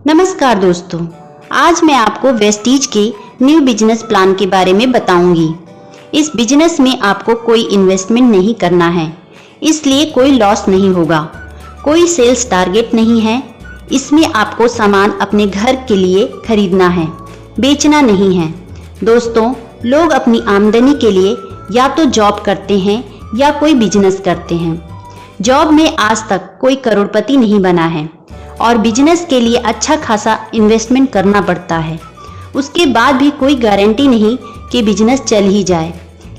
नमस्कार दोस्तों, आज मैं आपको वेस्टीज के न्यू बिजनेस प्लान के बारे में बताऊंगी। इस बिजनेस में आपको कोई इन्वेस्टमेंट नहीं करना है, इसलिए कोई लॉस नहीं होगा। कोई सेल्स टारगेट नहीं है। इसमें आपको सामान अपने घर के लिए खरीदना है, बेचना नहीं है। दोस्तों, लोग अपनी आमदनी के लिए या तो जॉब करते हैं या कोई बिजनेस करते हैं। जॉब में आज तक कोई करोड़पति नहीं बना है और बिजनेस के लिए अच्छा खासा इन्वेस्टमेंट करना पड़ता है। उसके बाद भी कोई गारंटी नहीं कि बिजनेस चल ही जाए।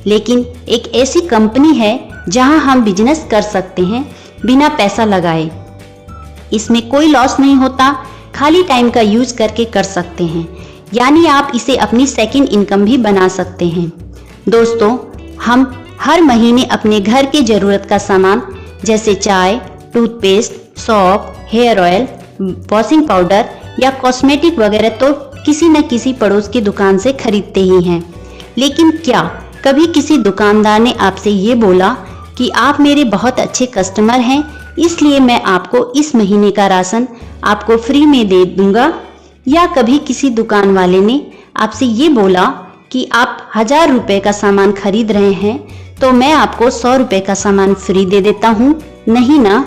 लेकिन एक ऐसी कंपनी है जहां हम बिजनेस कर सकते हैं बिना पैसा लगाए। इसमें कोई लॉस नहीं होता, खाली टाइम का यूज करके कर सकते हैं, यानी आप इसे अपनी सेकंड इनकम भी बना सकते हैं। दोस्तों, हम हर महीने अपने घर के जरूरत का सामान जैसे चाय, टूथपेस्ट, सौंफ, हेयर ऑयल, वॉशिंग पाउडर या कॉस्मेटिक वगैरह तो किसी न किसी पड़ोस की दुकान से खरीदते ही हैं। लेकिन क्या कभी किसी दुकानदार ने आपसे ये बोला कि आप मेरे बहुत अच्छे कस्टमर हैं, इसलिए मैं आपको इस महीने का राशन आपको फ्री में दे दूंगा? या कभी किसी दुकान वाले ने आपसे ये बोला कि आप 1000 रुपए का सामान खरीद रहे हैं तो मैं आपको 100 रुपए का सामान फ्री दे देता हूँ? नहीं ना।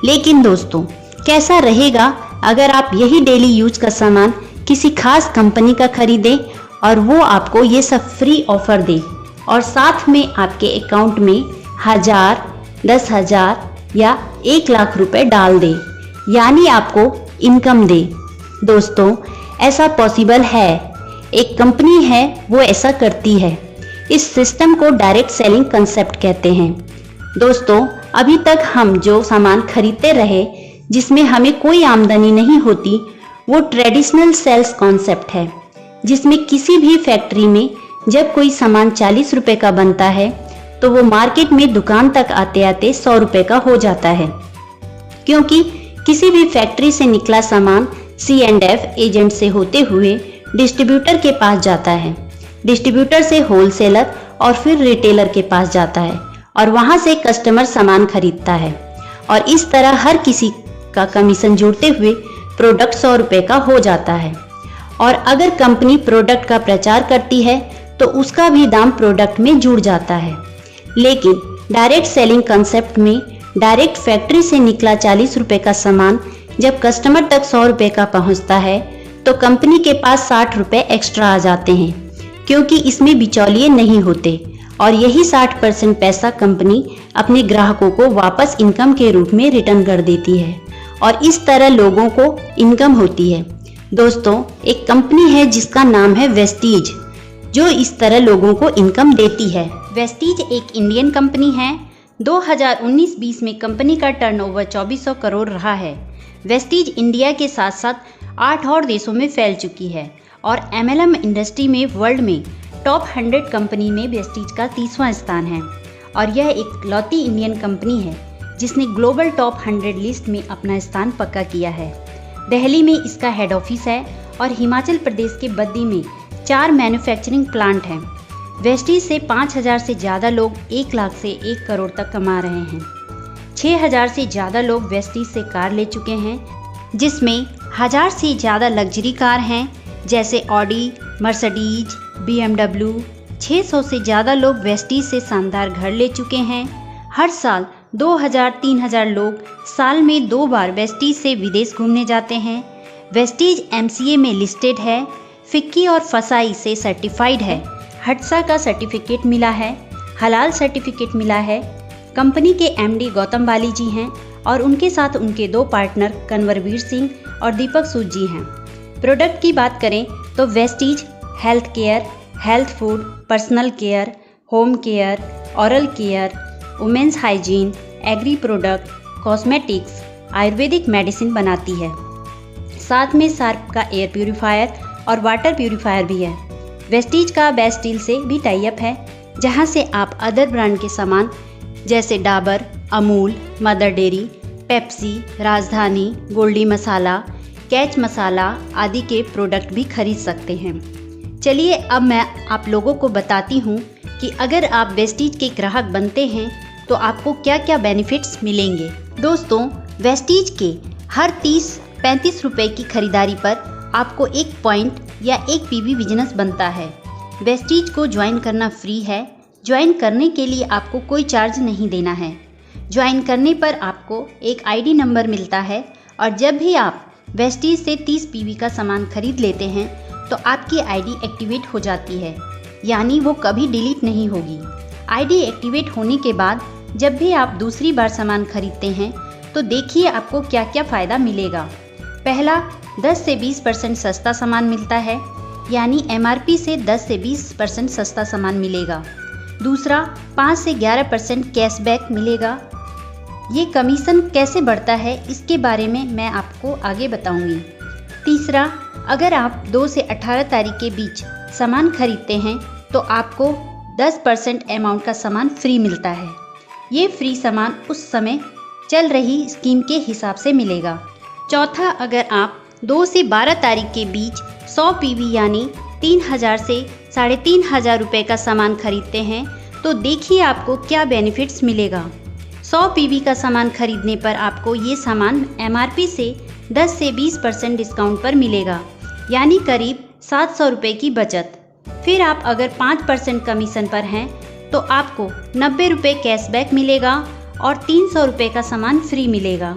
लेकिन दोस्तों, कैसा रहेगा अगर आप यही डेली यूज का सामान किसी खास कंपनी का खरीदें और वो आपको ये सब फ्री ऑफर दे और साथ में आपके अकाउंट में 1000, 10,000 या 1 लाख रुपए डाल दे, यानी आपको इनकम दे। दोस्तों, ऐसा पॉसिबल है। एक कंपनी है वो ऐसा करती है। इस सिस्टम को डायरेक्ट सेलिंग कंसेप्ट कहते हैं। दोस्तों, अभी तक हम जो सामान खरीदते रहे जिसमें हमें कोई आमदनी नहीं होती, वो ट्रेडिशनल सेल्स कॉन्सेप्ट है, जिसमें किसी भी फैक्ट्री में जब कोई सामान 40 रुपए का बनता है तो वो मार्केट में दुकान तक आते आते 100 रुपए का हो जाता है, क्योंकि किसी भी फैक्ट्री से निकला सामान C&F एजेंट से होते हुए डिस्ट्रीब्यूटर के पास जाता है, डिस्ट्रीब्यूटर से होलसेलर और फिर रिटेलर के पास जाता है और वहां से कस्टमर सामान खरीदता है और इस तरह हर किसी का कमीशन जोड़ते हुए प्रोडक्ट 100 रुपए का हो जाता है। और अगर कंपनी प्रोडक्ट का प्रचार करती है तो उसका भी दाम प्रोडक्ट में जुड़ जाता है। लेकिन डायरेक्ट सेलिंग कंसेप्ट में डायरेक्ट फैक्ट्री से निकला 40 रुपए का सामान जब कस्टमर तक 100 रुपए का पहुंचता है तो कंपनी के पास 60 रुपए एक्स्ट्रा आ जाते हैं, क्योंकि इसमें बिचौलिए नहीं होते और यही 60% पैसा कंपनी अपने ग्राहकों को वापस इनकम के रूप में रिटर्न कर देती है और इस तरह लोगों को इनकम होती है। दोस्तों, एक कंपनी है जिसका नाम है वेस्टीज, जो इस तरह लोगों को इनकम देती है। वेस्टीज एक इंडियन कंपनी है। 2019-20 में कंपनी का टर्नओवर 2400 करोड़ रहा है। वेस्टीज इंडिया के साथ साथ 8 और देशों में फैल चुकी है और MLM इंडस्ट्री में वर्ल्ड में टॉप 100 कंपनी में वेस्टीज का 30वां स्थान है और यह एक लौती इंडियन कंपनी है जिसने ग्लोबल टॉप 100 लिस्ट में अपना स्थान पक्का किया है। दिल्ली में इसका हेड ऑफिस है और हिमाचल प्रदेश के बद्दी में 4 मैन्युफैक्चरिंग प्लांट हैं। वेस्टीज से 5000 से ज़्यादा लोग 1 लाख से 1 करोड़ तक कमा रहे हैं। 6000 से ज़्यादा लोग वेस्टीज से कार ले चुके हैं, जिसमें 1000 से ज़्यादा लग्जरी कार हैं जैसे ऑडी, मर्सिडीज, BMW। 600 से ज़्यादा लोग वेस्टीज से शानदार घर ले चुके हैं। हर साल 2000-3000 लोग साल में 2 बार वेस्टीज से विदेश घूमने जाते हैं। वेस्टीज MCA में लिस्टेड है, फिक्की और फसाई से सर्टिफाइड है, हटसा का सर्टिफिकेट मिला है, हलाल सर्टिफिकेट मिला है। कंपनी के MD गौतम बाली जी हैं और उनके साथ उनके 2 पार्टनर कन्वरवीर सिंह और दीपक सूद जी हैं। प्रोडक्ट की बात करें तो Vestige health care, health food, personal care, home care, oral care, women's hygiene, agri product, cosmetics, ayurvedic medicine बनाती है। साथ में शार्प का एयर प्यूरीफायर और वाटर प्यूरीफायर भी है। वेस्टीज का बेस्ट डील से भी टाई अप है, जहां से आप अदर ब्रांड के सामान जैसे Dabur, Amul, mother dairy, Pepsi, राजधानी, गोल्डी मसाला, कैच मसाला आदि के प्रोडक्ट भी खरीद सकते हैं। चलिए अब मैं आप लोगों को बताती हूँ कि अगर आप वेस्टीज के ग्राहक बनते हैं तो आपको क्या क्या बेनिफिट्स मिलेंगे। दोस्तों, वेस्टीज के हर 30 35 रुपए की खरीदारी पर आपको 1 पॉइंट या 1 पीवी बिजनेस बनता है। वेस्टीज को ज्वाइन करना फ्री है। ज्वाइन करने के लिए आपको कोई चार्ज नहीं देना है। ज्वाइन करने पर आपको एक आईडी नंबर मिलता है और जब भी आप वेस्टीज से 30 पीवी का सामान खरीद लेते हैं तो आपकी आईडी एक्टिवेट हो जाती है, यानी वो कभी डिलीट नहीं होगी। आईडी एक्टिवेट होने के बाद जब भी आप दूसरी बार सामान खरीदते हैं तो देखिए आपको क्या क्या फ़ायदा मिलेगा। पहला, 10 से 20% सस्ता सामान मिलता है, यानी एमआरपी से 10 से 20% सस्ता सामान मिलेगा। दूसरा, 5 से 11% कैशबैक मिलेगा। ये कमीशन कैसे बढ़ता है इसके बारे में मैं आपको आगे बताऊंगी। तीसरा, अगर आप 2 से 18 तारीख के बीच सामान खरीदते हैं तो आपको 10% अमाउंट का सामान फ्री मिलता है। ये फ्री सामान उस समय चल रही स्कीम के हिसाब से मिलेगा। चौथा, अगर आप 2 से 12 तारीख के बीच 100 पीवी यानी 3000 से 3500 रुपये का सामान खरीदते हैं तो देखिए आपको क्या बेनिफिट्स मिलेगा। 100 पीवी का सामान खरीदने पर आपको ये सामान एमआरपी से 10 से 20% डिस्काउंट पर मिलेगा, यानी करीब 700 रुपये की बचत। फिर आप अगर 5% कमीशन पर हैं तो आपको 90 रुपये कैशबैक मिलेगा और 300 रुपये का सामान फ्री मिलेगा।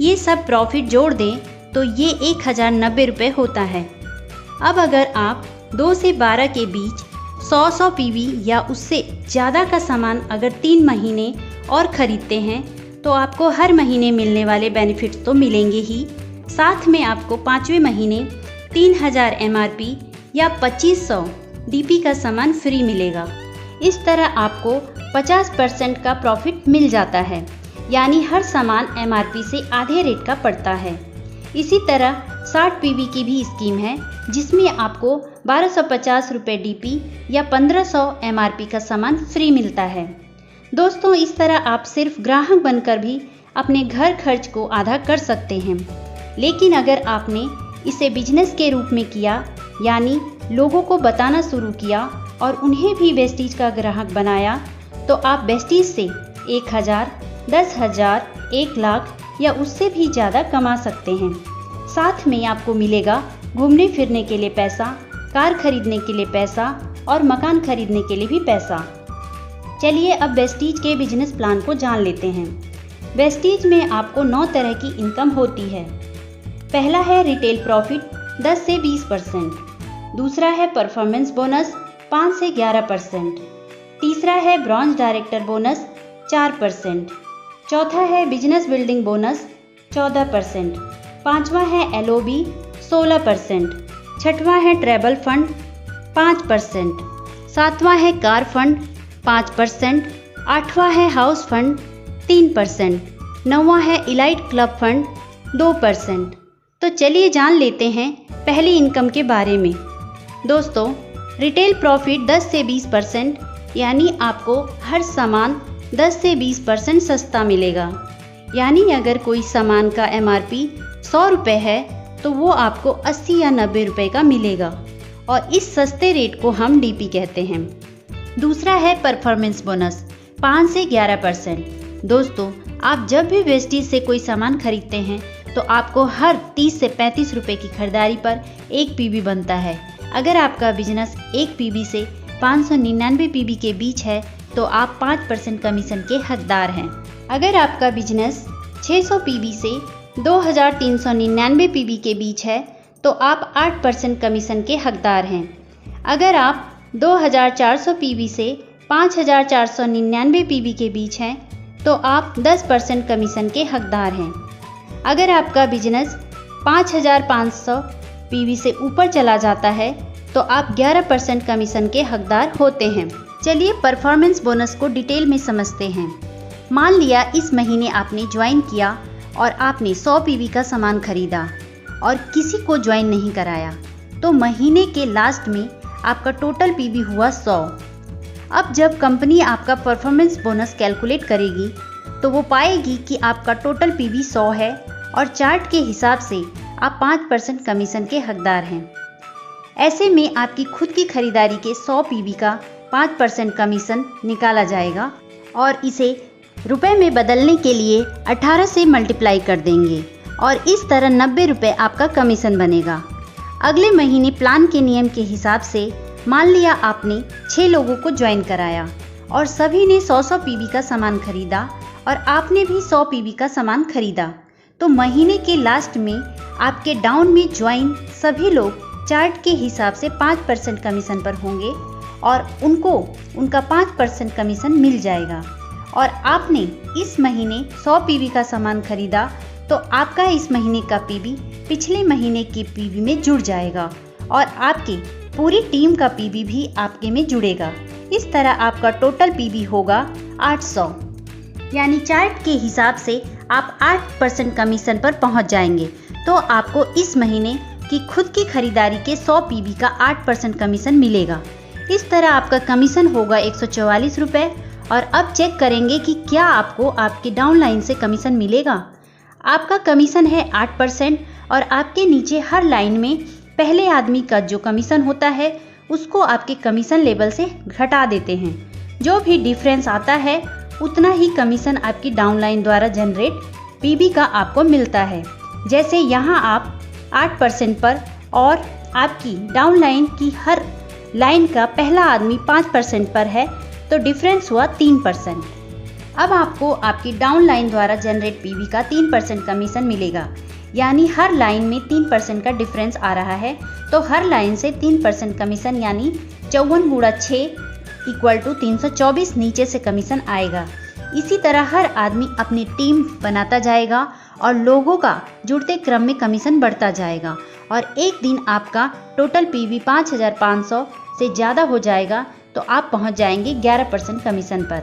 ये सब प्रॉफिट जोड़ दें तो ये 1090 रुपये होता है। अब अगर आप 2 से 12 के बीच 100 पीवी या उससे ज़्यादा का सामान अगर 3 महीने और ख़रीदते हैं तो आपको हर महीने मिलने वाले बेनिफिट्स तो मिलेंगे ही, साथ में आपको 5वें महीने 3000 एमआरपी या 2500 डीपी का सामान फ्री मिलेगा। इस तरह आपको 50% का प्रॉफिट मिल जाता है, यानी हर सामान एमआरपी से आधे रेट का पड़ता है। इसी तरह 60 पीवी की भी स्कीम है जिसमें आपको 1250 रुपये डीपी या 1500 एमआरपी का सामान फ्री मिलता है। दोस्तों, इस तरह आप सिर्फ ग्राहक बनकर भी अपने घर खर्च को आधा कर सकते हैं। लेकिन अगर आपने इसे बिजनेस के रूप में किया, यानी लोगों को बताना शुरू किया और उन्हें भी वेस्टीज का ग्राहक बनाया, तो आप वेस्टीज से 1000, 10,000, 1 लाख या उससे भी ज़्यादा कमा सकते हैं। साथ में आपको मिलेगा घूमने फिरने के लिए पैसा, कार खरीदने के लिए पैसा और मकान खरीदने के लिए भी पैसा। चलिए अब वेस्टीज के बिजनेस प्लान को जान लेते हैं। वेस्टीज में आपको 9 तरह की इनकम होती है। पहला है रिटेल प्रॉफिट 10 से 20%। दूसरा है परफॉर्मेंस बोनस 5 से 11%। तीसरा है ब्रॉन्ज डायरेक्टर बोनस 4%। चौथा है बिजनेस बिल्डिंग बोनस 14%। पांचवा है एलओबी 16%। छठवां है ट्रैवल फंड 5%। सातवां है कार फंड 5%। आठवां है हाउस फंड 3%। नौवां है इलाइट क्लब फंड 2%। तो चलिए जान लेते हैं पहली इनकम के बारे में। दोस्तों, रिटेल प्रॉफिट 10 से 20%, यानी आपको हर सामान 10 से 20% सस्ता मिलेगा। यानी अगर कोई सामान का एमआरपी 100 रुपये है तो वो आपको 80 या 90 रुपये का मिलेगा और इस सस्ते रेट को हम डीपी कहते हैं। दूसरा है परफॉर्मेंस बोनस 5 से 11%। दोस्तों, आप जब भी वेस्टीज से कोई सामान खरीदते हैं तो आपको हर 30 से 35 रुपये की खरीदारी पर 1 पीवी बनता है। अगर आपका बिजनेस 1 पीवी से 599 पीवी के बीच है तो आप 5% कमीशन के हकदार हैं। अगर आपका बिजनेस 600 पीवी से 2399 पीवी के बीच है तो आप 8% कमीशन के हकदार हैं। अगर आप 2400 पीवी से 5499 पीवी के बीच हैं तो आप 10% कमीशन के हकदार हैं। अगर आपका बिजनेस 5500 पीवी से ऊपर चला जाता है तो आप 11% कमीशन के हकदार होते हैं। चलिए परफॉर्मेंस बोनस को डिटेल में समझते हैं। मान लिया इस महीने आपने ज्वाइन किया और आपने 100 पीवी का सामान खरीदा और किसी को ज्वाइन नहीं कराया, तो महीने के लास्ट में आपका टोटल पीवी हुआ 100। अब जब कंपनी आपका परफॉर्मेंस बोनस कैलकुलेट करेगी तो वो पाएगी कि आपका टोटल पीवी 100 है और चार्ट के हिसाब से आप 5% कमीशन के हकदार हैं। ऐसे में आपकी खुद की खरीदारी के 100 पीवी का 5% कमीशन निकाला जाएगा और इसे रुपए में बदलने के लिए 18 से मल्टीप्लाई कर देंगे और इस तरह 90 रुपये आपका कमीशन बनेगा। अगले महीने प्लान के नियम के हिसाब से मान लिया आपने 6 लोगों को ज्वाइन कराया और सभी ने 100-100 पीवी का सामान खरीदा और आपने भी 100 पीवी का सामान खरीदा, तो महीने के लास्ट में आपके डाउन में ज्वाइन सभी लोग चार्ट के हिसाब से 5% कमीशन पर होंगे और उनको उनका 5% कमीशन मिल जाएगा। और आपने इस महीने 100 पीवी का सामान खरीदा तो आपका इस महीने का पीवी पिछले महीने के पीवी में जुड़ जाएगा और आपकी पूरी टीम का पीवी भी आपके में जुड़ेगा। इस तरह आपका टोटल पीवी होगा 800, यानी चार्ट के हिसाब से आप 8% कमीशन पर पहुंच जाएंगे। तो आपको इस महीने की खुद की खरीदारी के 100 पीवी का 8% कमीशन मिलेगा। इस तरह आपका कमीशन होगा 144 रुपये। और अब चेक करेंगे कि क्या आपको आपके डाउनलाइन से कमीशन मिलेगा। आपका कमीशन है 8% और आपके नीचे हर लाइन में पहले आदमी का जो कमीशन होता है उसको आपके कमीशन लेवल से घटा देते हैं। जो भी डिफरेंस आता है उतना ही कमीशन आपकी डाउनलाइन द्वारा जनरेट पीवी का आपको मिलता है। जैसे यहाँ आप 8% पर और आपकी डाउनलाइन की हर लाइन का पहला आदमी 5% पर है तो डिफरेंस हुआ 3%। अब आपको आपकी डाउनलाइन द्वारा जनरेट पीवी का 3% कमीशन मिलेगा, यानी हर लाइन में 3% का डिफरेंस आ रहा है तो हर लाइन से 3% कमीशन, यानी 54 गुणा 6 = 324 नीचे से कमीशन आएगा। इसी तरह हर आदमी अपनी टीम बनाता जाएगा और लोगों का जुड़ते क्रम में कमीशन बढ़ता जाएगा और एक दिन आपका टोटल पीवी 5500 से ज़्यादा हो जाएगा तो आप पहुंच जाएंगे 11% कमीशन पर।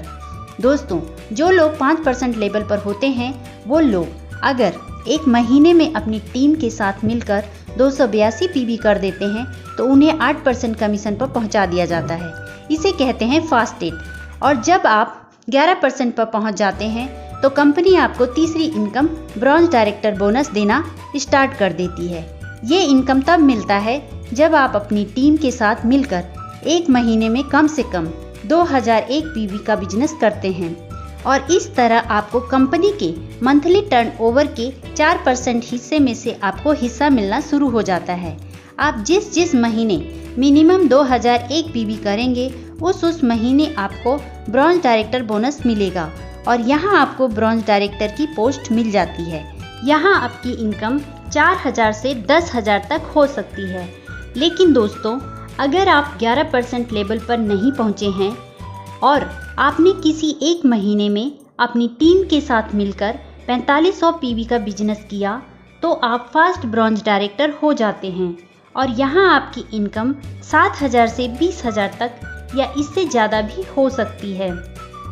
दोस्तों, जो लोग 5% लेवल पर होते हैं वो लोग अगर एक महीने में अपनी टीम के साथ मिलकर 282 पीवी कर देते हैं तो उन्हें 8% कमीशन पर पहुंचा दिया जाता है। इसे कहते हैं फास्ट डेट। और जब आप 11% पर पहुंच जाते हैं तो कंपनी आपको तीसरी इनकम ब्रॉन्ज डायरेक्टर बोनस देना स्टार्ट कर देती है। ये इनकम तब मिलता है जब आप अपनी टीम के साथ मिलकर एक महीने में कम से कम 2001 पीवी का बिजनेस करते हैं और इस तरह आपको कंपनी के मंथली टर्नओवर के 4% हिस्से में से आपको हिस्सा मिलना शुरू हो जाता है। आप जिस महीने मिनिमम 2001 पीवी करेंगे उस महीने आपको ब्रॉन्ज डायरेक्टर बोनस मिलेगा और यहाँ आपको ब्रॉन्ज डायरेक्टर की पोस्ट मिल जाती है। यहाँ आपकी इनकम 4000 से 10,000 तक हो सकती है। लेकिन दोस्तों, अगर आप 11% लेवल पर नहीं पहुँचे हैं और आपने किसी एक महीने में अपनी टीम के साथ मिलकर 4500 पीवी का बिजनेस किया तो आप फास्ट ब्रॉन्ज डायरेक्टर हो जाते हैं और यहाँ आपकी इनकम 7000 से 20,000 तक या इससे ज़्यादा भी हो सकती है।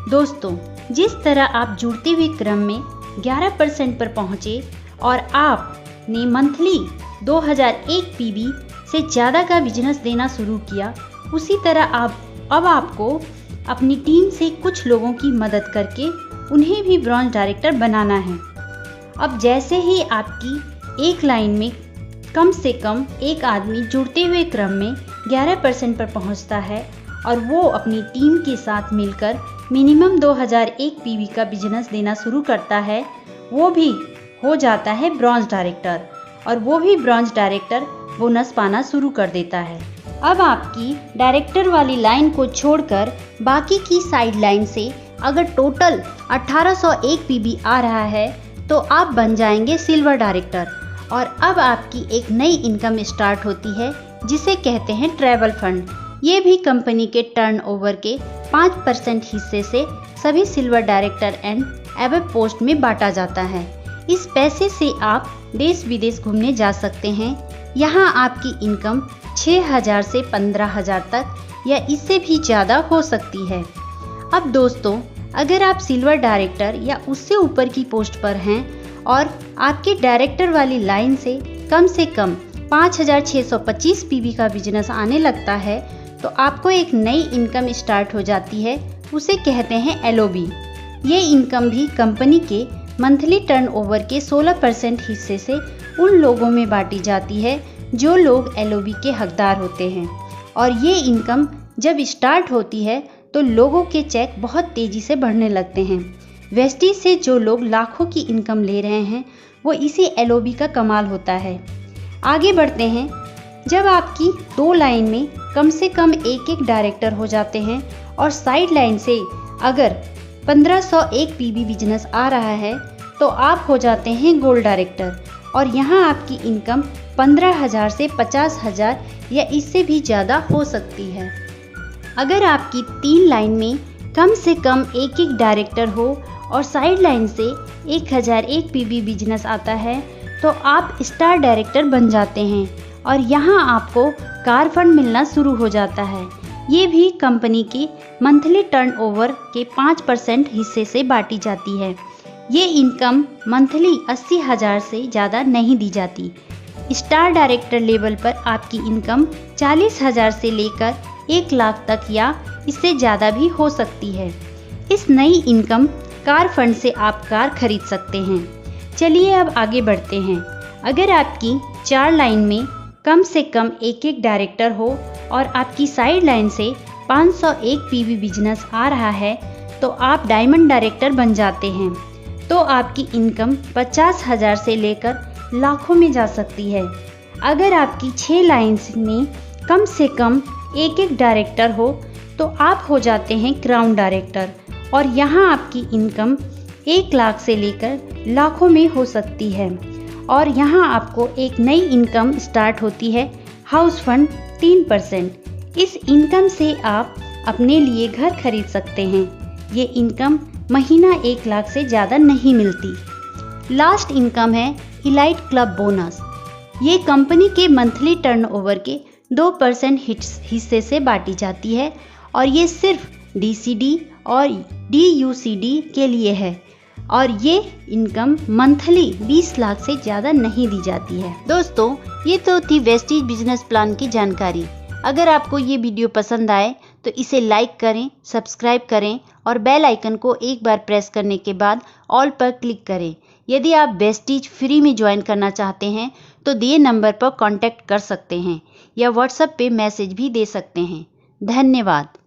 दोस्तों, जिस तरह आप जुड़ते हुए क्रम में 11% पर पहुँचे और आपने मंथली 2001 पीवी से ज़्यादा का बिजनेस देना शुरू किया, उसी तरह अब आपको अपनी टीम से कुछ लोगों की मदद करके उन्हें भी ब्रॉन्ज डायरेक्टर बनाना है। अब जैसे ही आपकी एक लाइन में कम से कम एक आदमी जुड़ते हुए क्रम में 11% पर पहुंचता है और वो अपनी टीम के साथ मिलकर मिनिमम 2001 पीवी का बिजनेस देना शुरू करता है, वो भी हो जाता है ब्रॉन्ज डायरेक्टर और वो भी ब्रॉन्ज डायरेक्टर बोनस पाना शुरू कर देता है। अब आपकी डायरेक्टर वाली लाइन को छोड़कर बाकी की साइड लाइन से अगर टोटल 1801 पीवी आ रहा है तो आप बन जाएंगे सिल्वर डायरेक्टर और अब आपकी एक नई इनकम स्टार्ट होती है जिसे कहते हैं ट्रैवल फंड। ये भी कंपनी के टर्नओवर के 5% हिस्से से सभी silver director and above post में बांटा जाता है। इस पैसे से आप देश विदेश घूमने जा सकते हैं। यहाँ आपकी इनकम 6000 से 15,000 तक या इससे भी ज़्यादा हो सकती है। अब दोस्तों, अगर आप सिल्वर डायरेक्टर या उससे ऊपर की पोस्ट पर हैं और आपके डायरेक्टर वाली लाइन से कम 5625 पीवी का बिजनेस आने लगता है तो आपको एक नई इनकम स्टार्ट हो जाती है, उसे कहते हैं एलओबी। ये इनकम भी कंपनी के मंथली टर्नओवर के 16% हिस्से से उन लोगों में बांटी जाती है जो लोग एलओबी के हकदार होते हैं और ये इनकम जब स्टार्ट होती है तो लोगों के चेक बहुत तेज़ी से बढ़ने लगते हैं। वेस्टीज से जो लोग लाखों की इनकम ले रहे हैं वो इसी LOB का कमाल होता है। आगे बढ़ते हैं। जब आपकी 2 लाइन में कम से कम एक डायरेक्टर हो जाते हैं और साइड लाइन से अगर 1501 PB बिजनेस आ रहा है तो आप हो जाते हैं गोल्ड डायरेक्टर और यहाँ आपकी इनकम 15,000 से 50,000 या इससे भी ज़्यादा हो सकती है। अगर आपकी 3 लाइन में कम से कम एक डायरेक्टर हो और साइड लाइन से 1001 PB बिजनेस आता है तो आप स्टार डायरेक्टर बन जाते हैं और यहाँ आपको कार फंड मिलना शुरू हो जाता है। ये भी कंपनी की मंथली टर्नओवर के 5% हिस्से से बांटी जाती है। ये इनकम मंथली 80,000 से ज़्यादा नहीं दी जाती। स्टार डायरेक्टर लेवल पर आपकी इनकम 40,000 से लेकर 1 लाख तक या इससे ज़्यादा भी हो सकती है। इस नई इनकम कार फंड से आप कार खरीद सकते हैं। चलिए अब आगे बढ़ते हैं। अगर आपकी 4 लाइन में कम से कम एक डायरेक्टर हो और आपकी साइड लाइन से 501 PB बिजनेस आ रहा है तो आप डायमंड डायरेक्टर बन जाते हैं। तो आपकी इनकम 50,000 से लेकर लाखों में जा सकती है। अगर आपकी 6 लाइन्स में कम से कम एक डायरेक्टर हो तो आप हो जाते हैं क्राउन डायरेक्टर और यहाँ आपकी इनकम 1 लाख से लेकर लाखों में हो सकती है। और यहाँ आपको एक नई इनकम स्टार्ट होती है, हाउस फंड 3%। इस इनकम से आप अपने लिए घर खरीद सकते हैं। ये इनकम महीना 1 लाख से ज़्यादा नहीं मिलती। लास्ट इनकम है इलाइट क्लब बोनस। ये कंपनी के मंथली टर्नओवर के 2% हिस्से से बांटी जाती है और ये सिर्फ DCD और DUCD के लिए है और ये इनकम मंथली 20 लाख से ज़्यादा नहीं दी जाती है। दोस्तों, ये तो थी वेस्टीज बिजनेस प्लान की जानकारी। अगर आपको ये वीडियो पसंद आए तो इसे लाइक करें, सब्सक्राइब करें और बेल आइकन को एक बार प्रेस करने के बाद ऑल पर क्लिक करें। यदि आप वेस्टीज फ्री में ज्वाइन करना चाहते हैं तो दिए नंबर पर कांटेक्ट कर सकते हैं या व्हाट्सएप पे मैसेज भी दे सकते हैं। धन्यवाद।